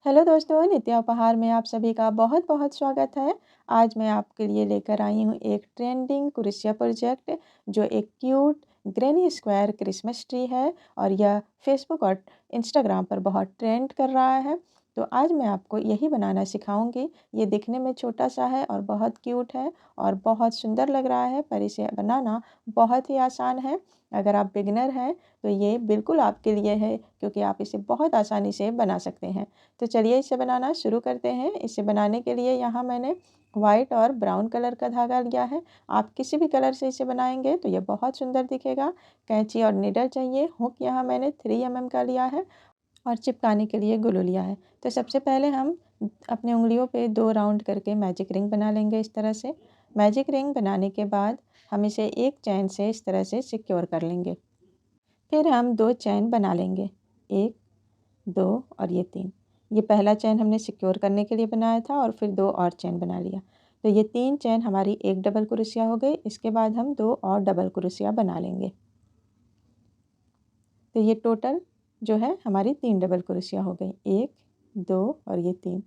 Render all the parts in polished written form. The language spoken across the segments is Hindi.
हेलो दोस्तों, नित्या उपहार में आप सभी का बहुत बहुत स्वागत है। आज मैं आपके लिए लेकर आई हूँ एक ट्रेंडिंग क्रोशिया प्रोजेक्ट जो एक cute granny square Christmas tree है और यह फेसबुक और इंस्टाग्राम पर बहुत ट्रेंड कर रहा है। तो आज मैं आपको यही बनाना सिखाऊंगी। ये दिखने में छोटा सा है और बहुत क्यूट है और बहुत सुंदर लग रहा है, पर इसे बनाना बहुत ही आसान है। अगर आप बिगिनर हैं तो ये बिल्कुल आपके लिए है, क्योंकि आप इसे बहुत आसानी से बना सकते हैं। तो चलिए इसे बनाना शुरू करते हैं। इसे बनाने के लिए यहाँ मैंने वाइट और ब्राउन कलर का धागा लिया है। आप किसी भी कलर से इसे बनाएंगे तो ये बहुत सुंदर दिखेगा। कैंची और नीडल चाहिए। हुक यहाँ मैंने 3 mm का लिया है और चिपकाने के लिए ग्लू लिया है। तो सबसे पहले हम अपने उंगलियों पे 2 राउंड करके मैजिक रिंग बना लेंगे इस तरह से। मैजिक रिंग बनाने के बाद हम इसे एक चैन से इस तरह से सिक्योर कर लेंगे। फिर हम 2 चैन बना लेंगे, 1, 2 और ये 3। ये पहला चैन हमने सिक्योर करने के लिए बनाया था और फिर 2 और चैन बना लिया। तो ये 3 चैन हमारी एक डबल क्रोशिया हो गई। इसके बाद हम 2 और डबल क्रोशिया बना लेंगे। तो ये टोटल जो है हमारी 3 डबल क्रोशिया हो गई, 1, 2 और ये 3।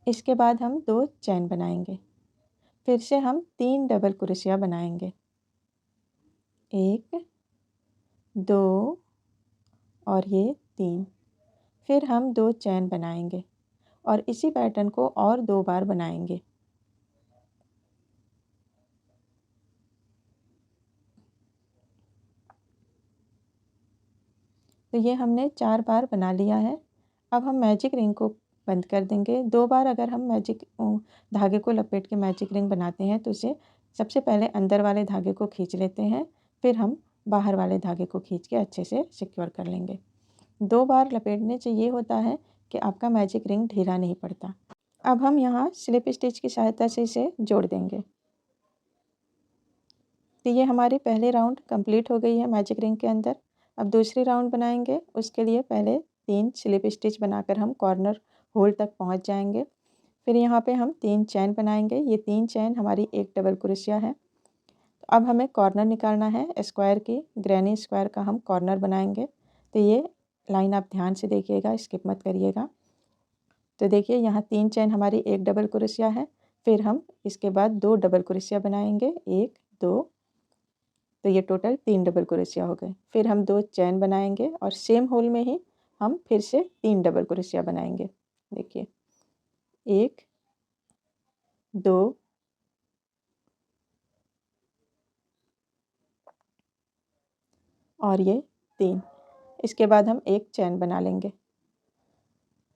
इसके बाद हम 2 चैन बनाएंगे। फिर से हम 3 डबल क्रोशिया बनाएंगे, 1, 2 और ये 3। फिर हम 2 चैन बनाएंगे और इसी पैटर्न को और 2 बार बनाएंगे। तो ये हमने 4 बार बना लिया है। अब हम मैजिक रिंग को बंद कर देंगे। 2 बार अगर हम धागे को लपेट के मैजिक रिंग बनाते हैं तो इसे सबसे पहले अंदर वाले धागे को खींच लेते हैं, फिर हम बाहर वाले धागे को खींच के अच्छे से सिक्योर कर लेंगे। 2 बार लपेटने से ये होता है कि आपका मैजिक रिंग ढीला नहीं पड़ता। अब हम यहाँ स्लिप स्टिच की सहायता से इसे जोड़ देंगे। तो ये हमारी पहले राउंड कंप्लीट हो गई है मैजिक रिंग के अंदर। अब दूसरी राउंड बनाएंगे। उसके लिए पहले 3 स्लिप स्टिच बनाकर हम कॉर्नर होल तक पहुंच जाएंगे। फिर यहाँ पे हम 3 चैन बनाएंगे। ये 3 चैन हमारी एक डबल क्रोशिया है। तो अब हमें कॉर्नर निकालना है। स्क्वायर की ग्रैनी स्क्वायर का हम कॉर्नर बनाएंगे। तो ये लाइन आप ध्यान से देखिएगा, स्किप मत करिएगा। तो देखिए यहाँ 3 चैन हमारी एक डबल क्रोशिया है। फिर हम इसके बाद 2 डबल क्रोशिया बनाएंगे, 1, 2। तो ये टोटल 3 डबल क्रोशिया हो गए। फिर हम 2 चैन बनाएंगे और सेम होल में ही हम फिर से 3 डबल क्रोशिया बनाएंगे। देखिए 1, 2 और ये 3। इसके बाद हम एक चैन बना लेंगे।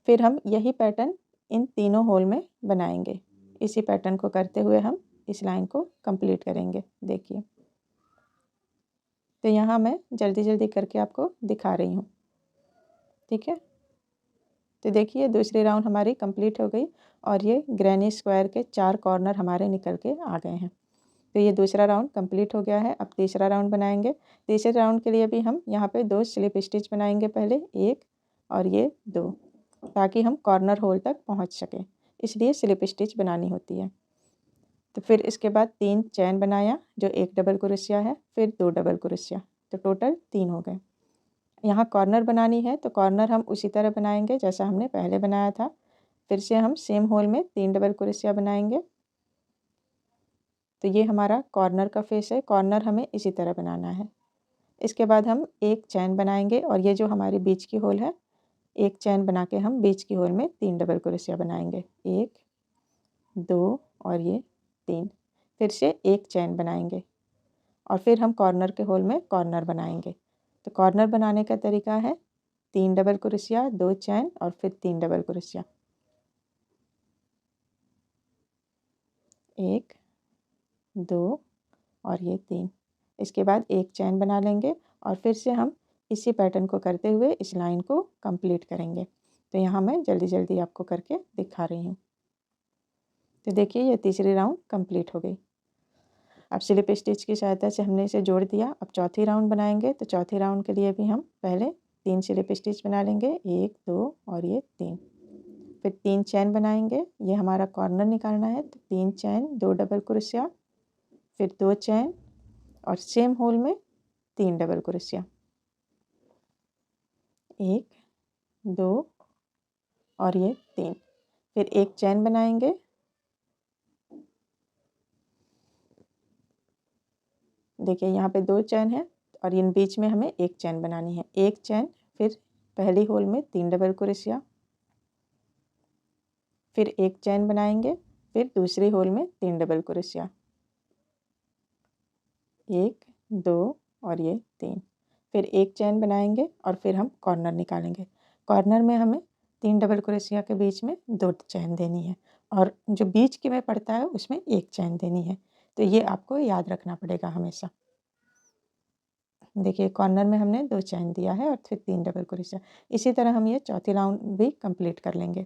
फिर हम यही पैटर्न इन तीनों होल में बनाएंगे। इसी पैटर्न को करते हुए हम इस लाइन को कंप्लीट करेंगे। देखिए, तो यहाँ मैं जल्दी जल्दी करके आपको दिखा रही हूँ, ठीक है। तो देखिए दूसरी राउंड हमारी कंप्लीट हो गई और ये ग्रैनी स्क्वायर के 4 कॉर्नर हमारे निकल के आ गए हैं। तो ये दूसरा राउंड कंप्लीट हो गया है। अब तीसरा राउंड बनाएंगे। तीसरे राउंड के लिए भी हम यहाँ पे 2 स्लिप स्टिच बनाएंगे, पहले 1 और ये 2, ताकि हम कॉर्नर होल तक पहुँच सकें, इसलिए स्लिप स्टिच बनानी होती है। तो फिर इसके बाद 3 चैन बनाया जो एक डबल क्रोशिया है, फिर 2 डबल क्रोशिया, तो टोटल 3 हो गए। यहाँ कॉर्नर बनानी है तो कॉर्नर हम उसी तरह बनाएंगे जैसा हमने पहले बनाया था। फिर से हम सेम होल में 3 डबल क्रोशिया बनाएंगे। तो ये हमारा कॉर्नर का फेस है। कॉर्नर हमें इसी तरह बनाना है। इसके बाद हम एक चैन बनाएंगे और ये जो हमारी बीच की होल है, एक चैन बना के हम बीच की होल में 3 डबल क्रोशिया बनाएंगे, 1, 2 और ये 3। फिर से एक चैन बनाएंगे और फिर हम कॉर्नर के होल में कॉर्नर बनाएंगे। तो कॉर्नर बनाने का तरीका है 3 डबल क्रोशिया, 2 चैन और फिर 3 डबल क्रोशिया, 1, 2 और ये 3। इसके बाद एक चैन बना लेंगे और फिर से हम इसी पैटर्न को करते हुए इस लाइन को कंप्लीट करेंगे। तो यहाँ मैं जल्दी जल्दी आपको करके दिखा रही हूँ। तो देखिए ये तीसरी राउंड कंप्लीट हो गई। अब स्लिप स्टिच की सहायता से हमने इसे जोड़ दिया। अब चौथी राउंड बनाएंगे। तो चौथी राउंड के लिए भी हम पहले 3 स्लिप स्टिच बना लेंगे, 1, 2 और ये 3। फिर 3 चैन बनाएंगे। ये हमारा कॉर्नर निकालना है, तो 3 चैन, 2 डबल क्रोशिया, फिर 2 चैन और सेम होल में 3 डबल क्रोशिया, 1, 2 और ये 3। फिर एक चैन बनाएंगे, देखिए यहाँ पे 2 चैन है और इन बीच में हमें एक चैन बनानी है। एक चैन, फिर पहली होल में 3 डबल क्रोशिया, फिर एक चैन बनाएंगे, फिर दूसरी होल में 3 डबल क्रोशिया, 1 2 और ये 3। फिर एक चैन बनाएंगे और फिर हम कॉर्नर निकालेंगे। कॉर्नर में हमें 3 डबल क्रोशिया के बीच में 2 चैन देनी है और जो बीच के में पड़ता है उसमें एक चैन देनी है। तो ये आपको याद रखना पड़ेगा हमेशा। देखिए कॉर्नर में हमने 2 चैन दिया है और फिर 3 डबल क्रोशिया। इसी तरह हम ये चौथी राउंड भी कंप्लीट कर लेंगे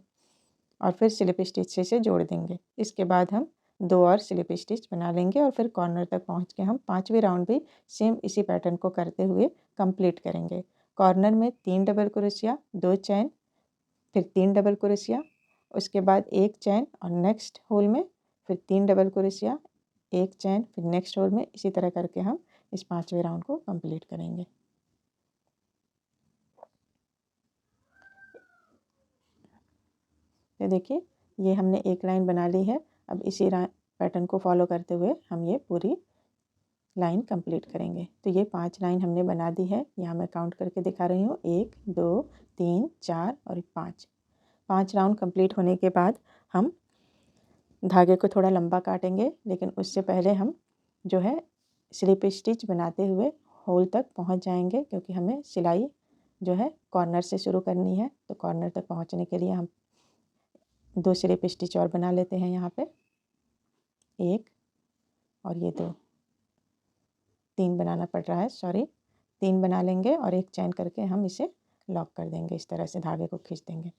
और फिर स्लिप स्टिच से इसे जोड़ देंगे। इसके बाद हम 2 और स्लिप स्टिच बना लेंगे और फिर कॉर्नर तक पहुंच के हम 5वें राउंड भी सेम इसी पैटर्न को करते हुए कंप्लीट करेंगे। कॉर्नर में 3 डबल क्रोशिया, 2 चैन, फिर 3 डबल क्रोशिया, उसके बाद एक चैन और नेक्स्ट होल में फिर 3 डबल क्रोशिया, एक चैन, फिर नेक्स्ट होल में। इसी तरह करके हम इस 5वें राउंड को कंप्लीट करेंगे। तो देखिए ये हमने एक लाइन बना ली है। अब इसी पैटर्न को फॉलो करते हुए हम ये पूरी लाइन कंप्लीट करेंगे। तो ये 5 लाइन हमने बना दी है। यहाँ मैं काउंट करके दिखा रही हूँ, 1 2 3 4 और 5। 5 राउंड कंप्लीट होने के बाद हम धागे को थोड़ा लंबा काटेंगे, लेकिन उससे पहले हम जो है स्लिप स्टिच बनाते हुए होल तक पहुँच जाएंगे, क्योंकि हमें सिलाई जो है कॉर्नर से शुरू करनी है। तो कॉर्नर तक पहुँचने के लिए हम 2 स्लिप स्टिच और बना लेते हैं। यहाँ पे 1 और ये 2, 3 बनाना पड़ रहा है, सॉरी, 3 बना लेंगे और एक चैन करके हम इसे लॉक कर देंगे। इस तरह से धागे को खींच देंगे।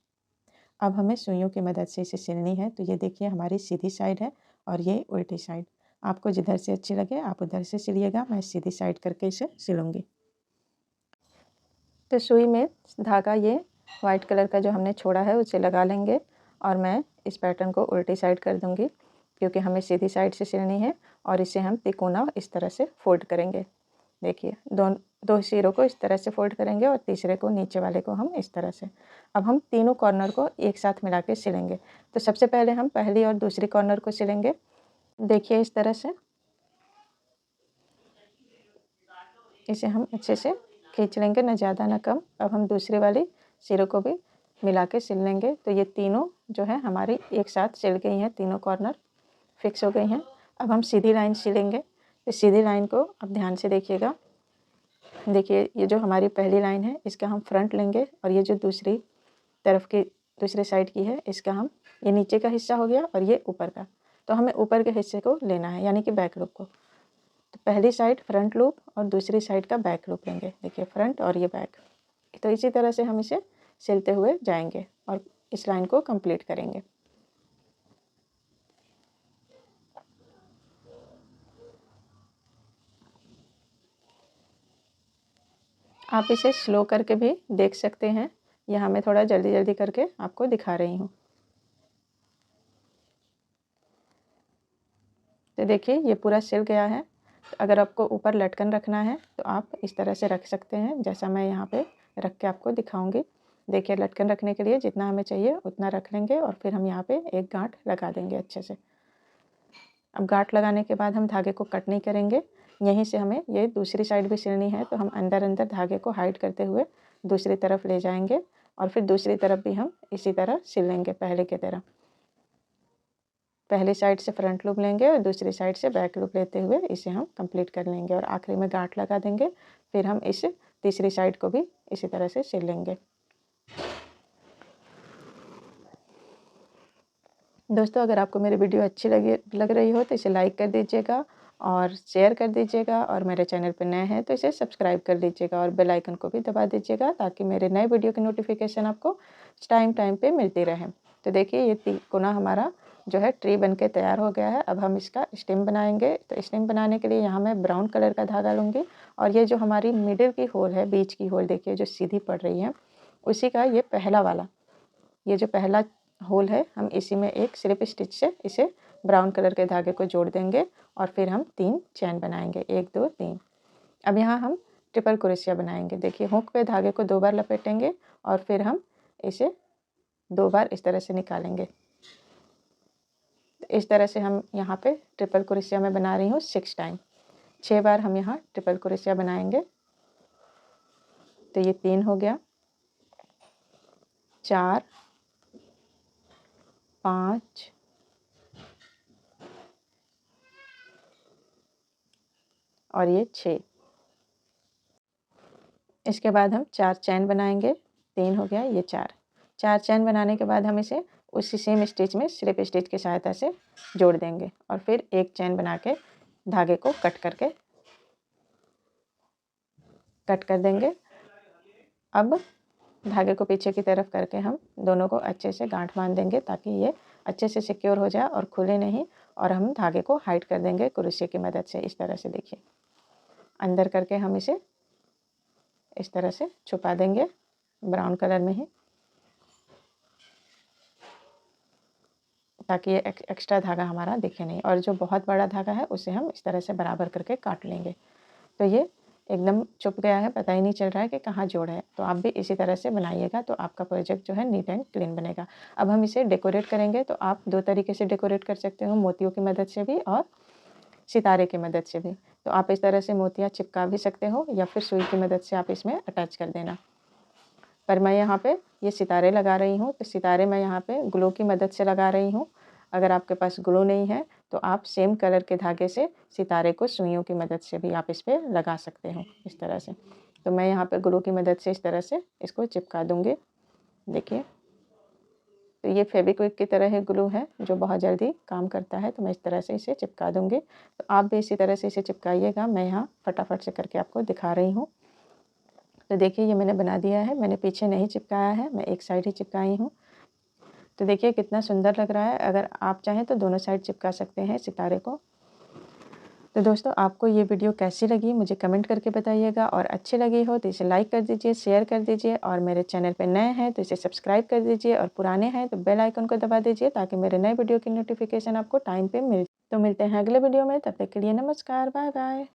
अब हमें सुइयों की मदद से इसे सिलनी है। तो ये देखिए हमारी सीधी साइड है और ये उल्टी साइड। आपको जिधर से अच्छी लगे आप उधर से सिलिएगा। मैं सीधी साइड करके इसे सिलूँगी। तो सुई में धागा ये वाइट कलर का जो हमने छोड़ा है उसे लगा लेंगे और मैं इस पैटर्न को उल्टी साइड कर दूँगी, क्योंकि हमें सीधी साइड से सिलनी है। और इसे हम तिकोना इस तरह से फोल्ड करेंगे। देखिए दो सिरों को इस तरह से फोल्ड करेंगे और तीसरे को, नीचे वाले को, हम इस तरह से। अब हम तीनों कॉर्नर को एक साथ मिला के सिलेंगे। तो सबसे पहले हम पहली और दूसरी कॉर्नर को सिलेंगे। देखिए इस तरह से इसे हम अच्छे से खींच लेंगे, न ज़्यादा न कम। अब हम दूसरी वाली सिरों को भी मिला के सिल लेंगे। तो ये तीनों जो है हमारी एक साथ सिल गई हैं, तीनों कॉर्नर फिक्स हो गई हैं। अब हम सीधी लाइन सिलेंगे। इस सीधी लाइन को अब ध्यान से देखिएगा। देखिए ये जो हमारी पहली लाइन है इसका हम फ्रंट लेंगे और ये जो दूसरी तरफ की, दूसरे साइड की है, इसका हम, ये नीचे का हिस्सा हो गया और ये ऊपर का। तो हमें ऊपर के हिस्से को लेना है, यानी कि बैक लूप को। तो पहली साइड फ्रंट लूप और दूसरी साइड का बैक लूप लेंगे। देखिए फ्रंट और ये बैक। तो इसी तरह से हम इसे सिलते हुए जाएंगे और इस लाइन को कंप्लीट करेंगे। आप इसे स्लो करके भी देख सकते हैं। यहाँ मैं थोड़ा जल्दी जल्दी करके आपको दिखा रही हूँ। तो देखिए ये पूरा सिल गया है। तो अगर आपको ऊपर लटकन रखना है तो आप इस तरह से रख सकते हैं, जैसा मैं यहाँ पे रख के आपको दिखाऊंगी। देखिए लटकन रखने के लिए जितना हमें चाहिए उतना रख लेंगे और फिर हम यहाँ पे एक गांठ लगा देंगे अच्छे से। अब गांठ लगाने के बाद हम धागे को कट नहीं करेंगे। यहीं से हमें ये दूसरी साइड भी सिलनी है, तो हम अंदर अंदर धागे को हाइड करते हुए दूसरी तरफ ले जाएंगे और फिर दूसरी तरफ भी हम इसी तरह सिल लेंगे पहले की तरह। पहली साइड से फ्रंट लूप लेंगे और दूसरी साइड से बैक लूप लेते हुए इसे हम कंप्लीट कर लेंगे और आखिरी में गांठ लगा देंगे। फिर हम इस तीसरी साइड को भी इसी तरह से सिल लेंगे। दोस्तों अगर आपको मेरी वीडियो अच्छी लग रही हो तो इसे लाइक कर दीजिएगा और शेयर कर दीजिएगा, और मेरे चैनल पर नए हैं तो इसे सब्सक्राइब कर लीजिएगा और बेल आइकन को भी दबा दीजिएगा, ताकि मेरे नए वीडियो की नोटिफिकेशन आपको टाइम पे मिलती रहे। तो देखिए ये तिकोना हमारा जो है ट्री बन के तैयार हो गया है। अब हम इसका स्टेम बनाएंगे। तो स्टेम बनाने के लिए यहाँ मैं ब्राउन कलर का धागा लूँगी और ये जो हमारी मिडिल की होल है, बीच की होल देखिए जो सीधी पड़ रही है, उसी का ये पहला वाला, ये जो पहला होल है, हम इसी में एक स्लिप स्टिच से इसे ब्राउन कलर के धागे को जोड़ देंगे और फिर हम 3 चैन बनाएंगे, 1 2 3। अब यहाँ हम ट्रिपल क्रोशिया बनाएंगे। देखिए हुक पे धागे को 2 बार लपेटेंगे और फिर हम इसे 2 बार इस तरह से निकालेंगे। इस तरह से हम यहाँ पे ट्रिपल क्रोशिया में बना रही हूँ 6 टाइम। 6 बार हम यहाँ ट्रिपल क्रोशिया बनाएंगे। तो ये 3 हो गया, 4, 5 और ये 6। इसके बाद हम 4 चैन बनाएंगे। 3 हो गया, ये 4 चैन बनाने के बाद हम इसे उसी सेम स्टिच में स्लिप स्टिच की सहायता से जोड़ देंगे और फिर एक चैन बना के धागे को कट कर देंगे। अब धागे को पीछे की तरफ करके हम दोनों को अच्छे से गांठ बांध देंगे ताकि ये अच्छे से सिक्योर हो जाए और खुले नहीं। और हम धागे को हाइड कर देंगे क्रोशिया की मदद से। इस तरह से देखिए, अंदर करके हम इसे इस तरह से छुपा देंगे ब्राउन कलर में ही, ताकि ये एक्स्ट्रा धागा हमारा दिखे नहीं। और जो बहुत बड़ा धागा है उसे हम इस तरह से बराबर करके काट लेंगे। तो ये एकदम छुप गया है, पता ही नहीं चल रहा है कि कहाँ जोड़ है। तो आप भी इसी तरह से बनाइएगा तो आपका प्रोजेक्ट जो है नीट एंड क्लीन बनेगा। अब हम इसे डेकोरेट करेंगे। तो आप 2 तरीके से डेकोरेट कर सकते हो, मोतियों की मदद से भी और सितारे की मदद से भी। तो आप इस तरह से मोतियाँ चिपका भी सकते हो या फिर सुई की मदद से आप इसमें अटैच कर देना। पर मैं यहाँ पे ये सितारे लगा रही हूँ। तो सितारे मैं यहाँ पे ग्लू की मदद से लगा रही हूँ। अगर आपके पास ग्लू नहीं है तो आप सेम कलर के धागे से सितारे को सुइयों की मदद से भी आप इस पर लगा सकते हो इस तरह से। तो मैं यहाँ पे ग्लू की मदद से इस तरह से इसको चिपका दूँगी। देखिए, तो ये फेविक्विक की तरह है, ग्लू है जो बहुत जल्दी काम करता है। तो मैं इस तरह से इसे चिपका दूँगी। तो आप भी इसी तरह से इसे चिपकाइएगा। मैं यहाँ फटाफट से करके आपको दिखा रही हूँ। तो देखिए, ये मैंने बना दिया है। मैंने पीछे नहीं चिपकाया है, मैं एक साइड ही चिपकाई हूँ। तो देखिए कितना सुंदर लग रहा है। अगर आप चाहें तो दोनों साइड चिपका सकते हैं सितारे को। तो दोस्तों, आपको ये वीडियो कैसी लगी मुझे कमेंट करके बताइएगा। और अच्छी लगी हो तो इसे लाइक कर दीजिए, शेयर कर दीजिए। और मेरे चैनल पे नए हैं तो इसे सब्सक्राइब कर दीजिए। और पुराने हैं तो बेल आइकन को दबा दीजिए ताकि मेरे नए वीडियो की नोटिफिकेशन आपको टाइम पे मिलते हैं अगले वीडियो में। तब तक के लिए नमस्कार, बाय बाय।